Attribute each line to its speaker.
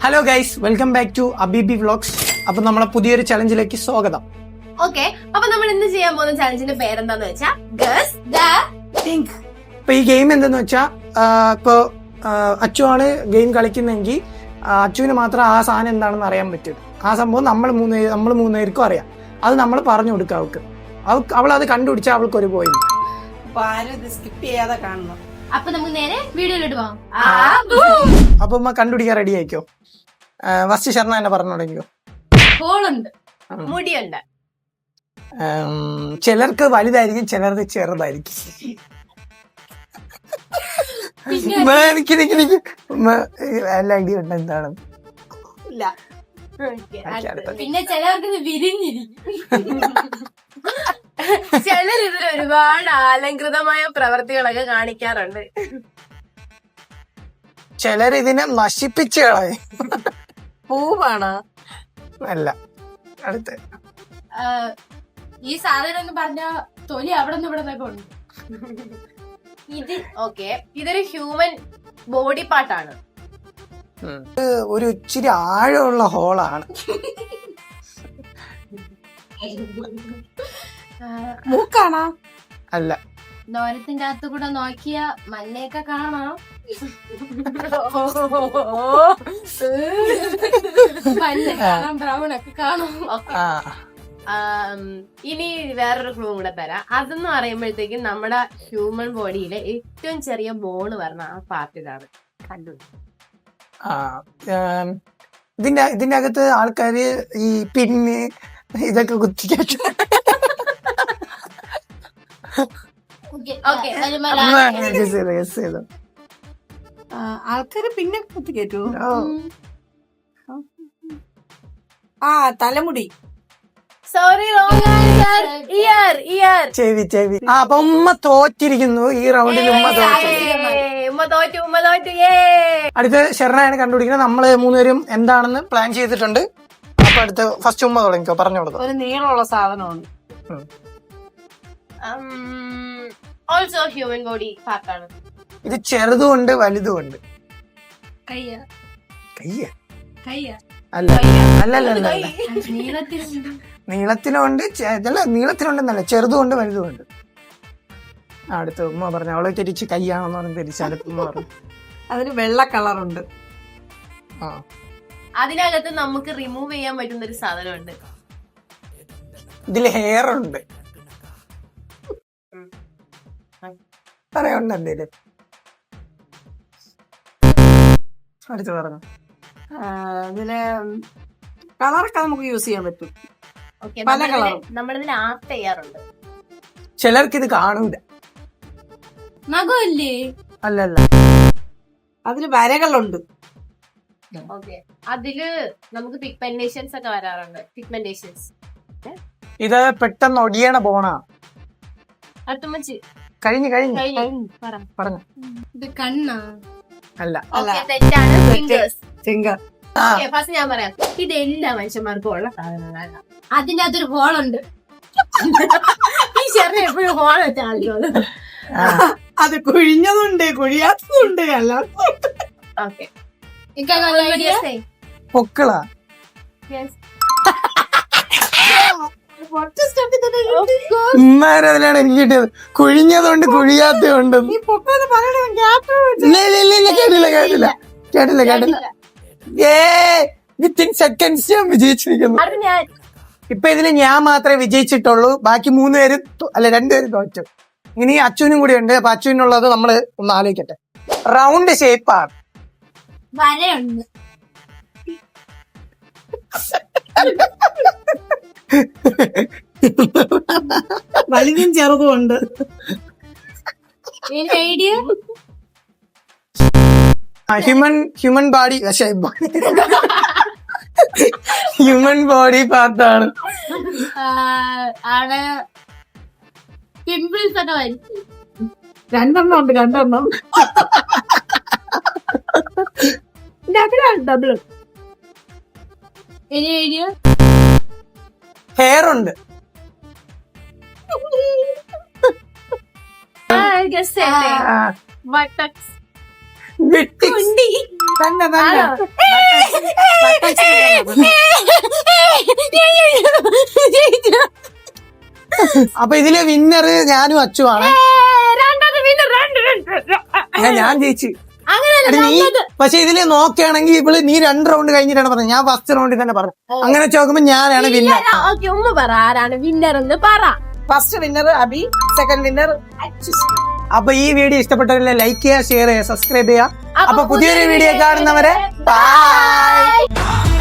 Speaker 1: Hello guys, welcome back to Abibi vlogs. അപ്പൊ നമ്മളെ പുതിയൊരു ചലഞ്ചിലേക്ക് സ്വാഗതം.
Speaker 2: ഓക്കെ, അപ്പൊ നമ്മൾ ഇന്ന് ചെയ്യാൻ പോകുന്ന ചലഞ്ചിന്റെ പേരെന്താന്ന് വെച്ചാ ഗസ് ദ
Speaker 1: തിങ്ക്. ഇപ്പൊ ഈ ഗെയിം എന്തെന്ന് വെച്ചാ ഇപ്പൊ അച്ചു ആണ് ഗെയിം കളിക്കുന്നെങ്കിൽ അച്ചുവിന് മാത്രം ആ സാധനം എന്താണെന്ന് അറിയാൻ പറ്റും. ആ സംഭവം നമ്മൾ മൂന്നുപേർക്കും അറിയാം. അത് നമ്മൾ പറഞ്ഞു കൊടുക്കുക അവൾക്ക്. അവൾ അത് കണ്ടുപിടിച്ചാൽ അവൾക്ക് ഒരു പോയിന്റ്.
Speaker 3: സ്കിപ്പ് ചെയ്യാതെ കാണണം.
Speaker 2: അപ്പൊ നമുക്ക് നേരെ വീഡിയോയിലോട്ട് പോവാം.
Speaker 1: അപ്പൊ കണ്ടുപിടിക്കാൻ റെഡി ആയിക്കോ. ഫസ്റ്റ് ശർണ എന്നെ പറഞ്ഞു തുടങ്ങിയോ.
Speaker 2: ഹോളുണ്ട്, മുടിയുണ്ട്.
Speaker 1: ചിലർക്ക് വലുതായിരിക്കും, ചിലർക്ക് ചെറുതായിരിക്കും. നല്ല ഐഡിയ ഉണ്ട് എന്താണ്.
Speaker 2: പിന്നെ ചിലർക്ക് വിരിഞ്ഞിരിക്കും. ചിലർ ഇതിൽ ഒരുപാട് അലങ്കൃതമായ പ്രവർത്തികളൊക്കെ കാണിക്കാറുണ്ട്.
Speaker 1: ചിലർ ഇതിനെ നശിപ്പിച്ച് കളയും.
Speaker 3: പൂവാണ്
Speaker 1: അല്ല. അടുത്ത
Speaker 2: ഈ സാധനം എന്ന് പറഞ്ഞ തൊലി അവിടെ നിന്ന് ഇവിടെ നിന്നൊക്കെ ഉണ്ട്. ഇത് ഓക്കെ, ഇതൊരു ഹ്യൂമൻ ബോഡി പാർട്ടാണ്.
Speaker 1: ഒരു ഇച്ചിരി ആഴമുള്ള ഹോളാണ്.
Speaker 3: മൂക്കാണോ?
Speaker 1: അല്ല.
Speaker 2: നോരത്തിന്റെ അകത്ത് കൂടെ നോക്കിയ മഞ്ഞയൊക്കെ കാണാം. ബ്രൗൺ ഒക്കെ കാണാം. ഇനി വേറൊരു ക്ലൂ കൂടെ തരാം. അതെന്ന് പറയുമ്പോഴത്തേക്കും നമ്മുടെ ഹ്യൂമൻ ബോഡിയിലെ ഏറ്റവും ചെറിയ ബോണ് പറഞ്ഞ ആ പാർട്ടിലാണ്. കണ്ടു.
Speaker 1: ഇതിന്റെ അകത്ത് ആൾക്കാര് ഈ പിന്ന് ഇതൊക്കെ കുത്തിക്കയറ്റും.
Speaker 3: ആൾക്കാര് പിന്നെ കുത്തിക്കേറ്റു. തലമുടി.
Speaker 2: സോറി,
Speaker 1: ചെവി. അപ്പൊ ഉമ്മ തോറ്റിരിക്കുന്നു ഈ റൗണ്ടിൽ.
Speaker 2: ഉമ്മ തോറ്റു.
Speaker 1: അടുത്ത ശരണയാണ് കണ്ടുപിടിക്കുന്നത്. നമ്മള് മൂന്നുപേരും എന്താണെന്ന് പ്ലാൻ ചെയ്തിട്ടുണ്ട്. അപ്പൊ അടുത്ത ഫസ്റ്റ് ഉമ്മ തുടങ്ങിക്കോ, പറഞ്ഞു കൊടുക്കും.
Speaker 3: ഒരു നീളമുള്ള സാധനമാണ്.
Speaker 2: ഓൾസോ ഹ്യൂമൻ ബോഡി പാർട്ടാണ്.
Speaker 1: ഇത് ചെറുതുകൊണ്ട് വലുതുകൊണ്ട്.
Speaker 2: കയ്യ.
Speaker 1: അല്ലല്ല. നീളത്തിലുണ്ട്, നീളത്തിലുണ്ടെന്നല്ല, ചെറുതുകൊണ്ട് വലുതുകൊണ്ട്. അടുത്ത ഉമ്മ പറഞ്ഞു. അവളെ തിരിച്ച് കയ്യാണെന്ന് പറഞ്ഞു തിരിച്ച് അടുത്ത ഉമ്മ പറഞ്ഞു.
Speaker 3: അതിന് വെള്ള കളറുണ്ട്.
Speaker 2: അതിനകത്ത് നമുക്ക് റിമൂവ് ചെയ്യാൻ പറ്റുന്ന ഒരു സാധനമുണ്ട്.
Speaker 1: ഇതില് ഹെയർ ഉണ്ട്. പറയുണ്ട് എന്തേലും. അടുത്ത് പറഞ്ഞു.
Speaker 3: ഇതില് കളറൊക്കെ നമുക്ക് യൂസ് ചെയ്യാൻ പറ്റും.
Speaker 2: പല കളറും നമ്മളിതിൽ ആർട്ട് ചെയ്യാറുണ്ട്.
Speaker 1: ചിലർക്ക് ഇത് കാണൂല.
Speaker 2: നഖമില്ലേ?
Speaker 1: അല്ലല്ല.
Speaker 3: അതില് വരകളുണ്ട്.
Speaker 2: ഓക്കെ, അതില് നമുക്ക് പിഗ്മെന്റേഷൻസ് ഒക്കെ വരാറുണ്ട്. പിഗ്മെന്റേഷൻസ്.
Speaker 1: ഇത് പെട്ടെന്ന് ഒടിയണ പോണ.
Speaker 2: അത്തുമ്മച്ചി
Speaker 1: കഴിഞ്ഞു
Speaker 2: പറഞ്ഞു. ഇത് കണ്ണാ?
Speaker 1: അല്ല.
Speaker 2: തെറ്റാണ്. ഫിംഗേഴ്സ്.
Speaker 3: ഫിംഗർ.
Speaker 2: ഫസ്റ്റ് ഞാൻ പറയാം. ഇത് എല്ലാ മനുഷ്യന്മാർക്കും ഉള്ള സാധനങ്ങളല്ല. അതിന്റെ അകത്തൊരു ഹോളുണ്ട്. ഈ ചെറിയ എപ്പോഴും ഹോൾ വെച്ചാൽ
Speaker 3: അത് കുഴിഞ്ഞതുണ്ട്, കുഴിയാത്തതുണ്ട്.
Speaker 2: ഓക്കെ,
Speaker 1: പൊക്കളാ. ഉമ്മാരതിലാണ് എനിക്ക് കിട്ടിയത്. കുഴിഞ്ഞതുകൊണ്ട് കുഴിയാത്തതുണ്ട്. കേട്ടില്ല. വിത്തിൻ സെക്കൻഡ്സ് ഞാൻ വിജയിച്ചിരിക്കുന്നു. ഇപ്പൊ ഇതില് ഞാൻ മാത്രമേ വിജയിച്ചിട്ടുള്ളൂ. ബാക്കി മൂന്നുപേരും രണ്ടുപേരും തോറ്റു. ഇനി അച്ചുവിനും കൂടി ഉണ്ട്. അപ്പൊ അച്ചുവിനുള്ളത് നമ്മള് ഒന്ന് ആലോചിക്കട്ടെ. റൗണ്ട് ഷേപ്പാണ്.
Speaker 2: വരയുണ്ട്.
Speaker 3: വലുതും ചെറുതും ഉണ്ട്.
Speaker 2: Idea
Speaker 1: human body. Human body പാർട്ടാണ്.
Speaker 2: ആണ്. പിമ്പിൾസ് ഒക്കെ വരും.
Speaker 3: രണ്ടെണ്ണം ഉണ്ട്. ഡബിൾ.
Speaker 2: ഐഡിയ
Speaker 1: ഹെയർ ഉണ്ട്.
Speaker 2: ബട്ടക്സ്.
Speaker 1: തന്നെ അപ്പൊ ഇതിലെ വിന്നർ ഞാനും അച്ചുവാണ്. ഞാൻ ജയിച്ചു. എടി നീ പക്ഷെ ഇതില് നോക്കുകയാണെങ്കിൽ ഇവള് നീ 2 റൗണ്ട് കഴിഞ്ഞിട്ടാണ് പറഞ്ഞത്. ഞാൻ ഫസ്റ്റ് റൗണ്ടിൽ തന്നെ പറഞ്ഞു. അങ്ങനെ വെച്ച് നോക്കുമ്പോ ഞാനാണ് വിന്നർ.
Speaker 2: ഉമ്മ പറ ആരാണ് വിന്നർ എന്ന് പറ.
Speaker 3: First winner Abi, second winner Achu.
Speaker 1: അപ്പൊ ഈ വീഡിയോ ഇഷ്ടപ്പെട്ടവരെ ലൈക്ക് ചെയ്യുക, ഷെയർ ചെയ്യുക, സബ്സ്ക്രൈബ് ചെയ്യുക. അപ്പൊ പുതിയൊരു വീഡിയോ കാണുന്നവരെ ബൈ.